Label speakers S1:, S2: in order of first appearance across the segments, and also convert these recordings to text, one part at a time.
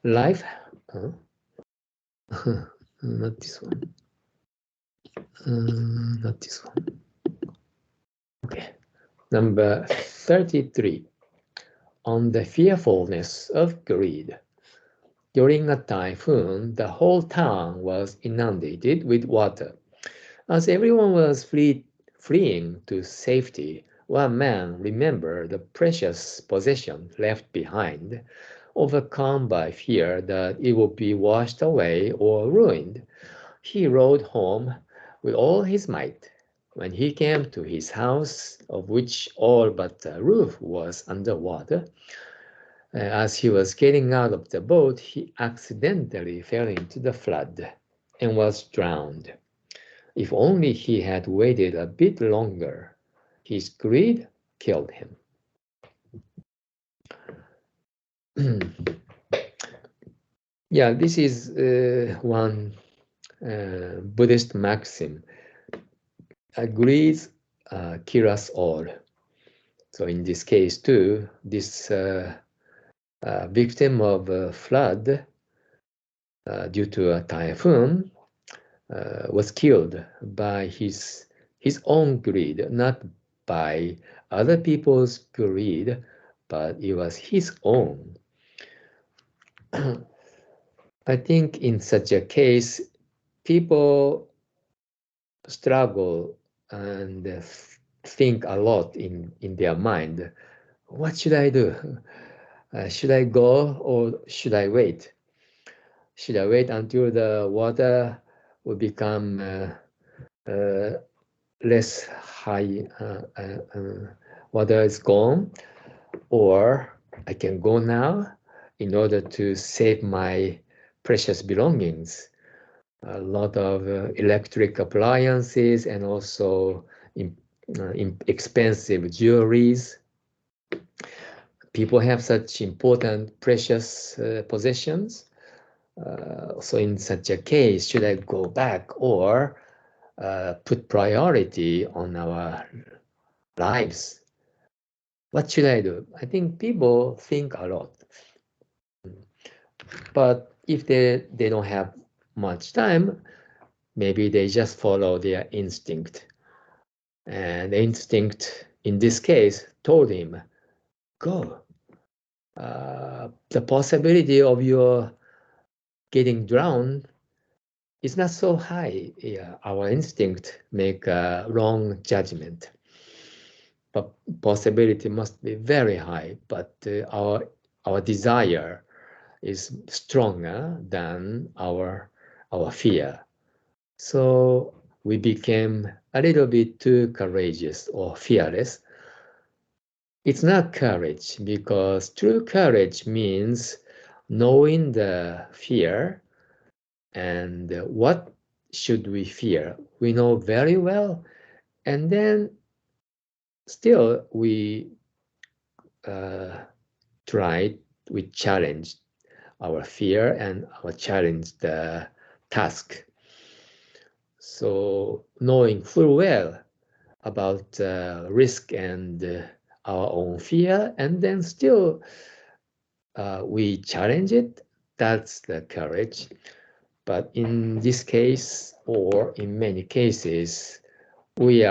S1: Life, not this one. Not this one. Okay. Number 33. On the fearfulness of greed. During a typhoon, the whole town was inundated with water. As everyone was fleeing to safety, one man remembered the precious possession left behind. Overcome by fear that it would be washed away or ruined, he rode home with all his might. When he came to his house, of which all but the roof was under water, as he was getting out of the boat, he accidentally fell into the flood and was drowned. If only he had waited a bit longer, his greed killed him. Yeah, this is one Buddhist maxim. Greed kills us all. So in this case too, this victim of a flood due to a typhoon was killed by his own greed, not by other people's greed, but it was his own. I think in such a case, people struggle and think a lot in their mind. What should I do? Should I go or should I wait? Should I wait until the water will become less high, water is gone, or I can go now in order to save my precious belongings? A lot of electric appliances and also expensive jewelries. People have such important, precious possessions. So in such a case, should I go back or put priority on our lives? What should I do? I think people think a lot. But if they don't have much time, maybe they just follow their instinct. And the instinct, in this case, told him, go. The possibility of your getting drowned is not so high. Yeah, our instinct make a wrong judgment. But possibility must be very high, but our desire is stronger than our fear. So we became a little bit too courageous or fearless. It's not courage, because true courage means knowing the fear and what should we fear. We know very well, and then still we we challenge our fear and challenge the task. So knowing full well about risk and our own fear, and then still we challenge it, that's the courage. But in this case, or in many cases, we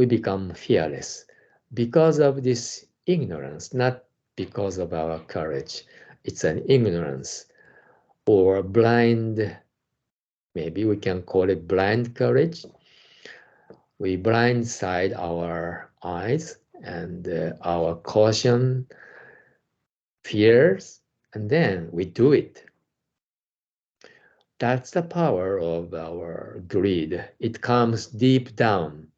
S1: become fearless because of this ignorance, not because of our courage. It's an ignorance or blind, maybe we can call it blind courage. We blindside our eyes and our caution, fears, and then we do it. That's the power of our greed. It comes deep down.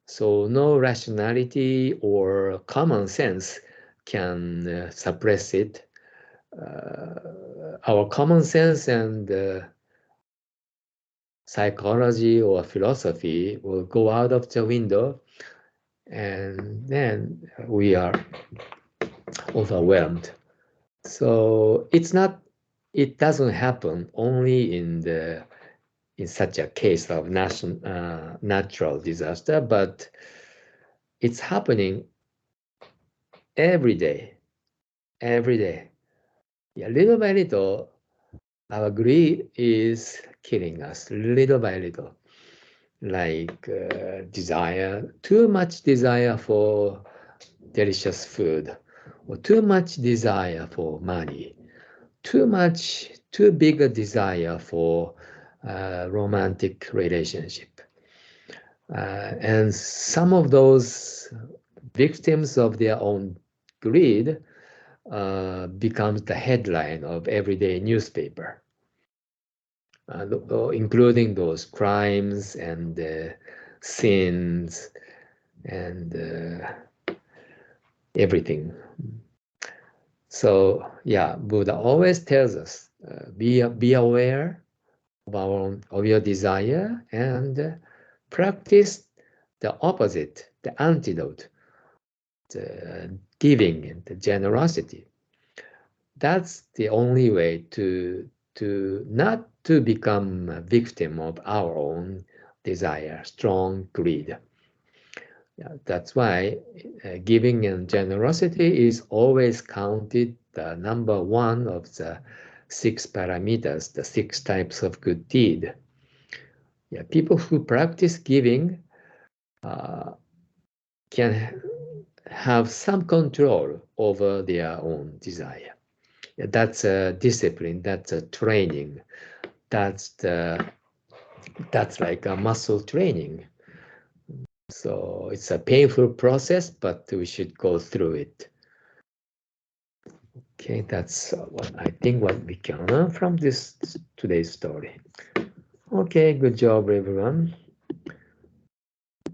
S1: So no rationality or common sense can suppress it. Our common sense and psychology or philosophy will go out of the window, and then we are overwhelmed. So it doesn't happen only in such a case of natural disaster, but it's happening every day. Yeah, little by little, our greed is killing us little by little. Like desire, too much desire for delicious food, or too much desire for money, too big a desire for romantic relationship. And some of those victims of their own greed becomes the headline of everyday newspaper, including those crimes and sins and everything. So yeah, Buddha always tells us, be aware of of your desire and practice the opposite, the antidote, the giving and the generosity. That's the only way to not to become a victim of our own desire, strong greed. Yeah, that's why giving and generosity is always counted the number one of the six parameters, the six types of good deed. Yeah, people who practice giving uh, can have some control over their own desire. Yeah, that's a discipline. That's a training. That's the that's like a muscle training. So it's a painful process, but we should go through it. Okay, that's what I think what we can learn from this today's story. Okay, good job, everyone.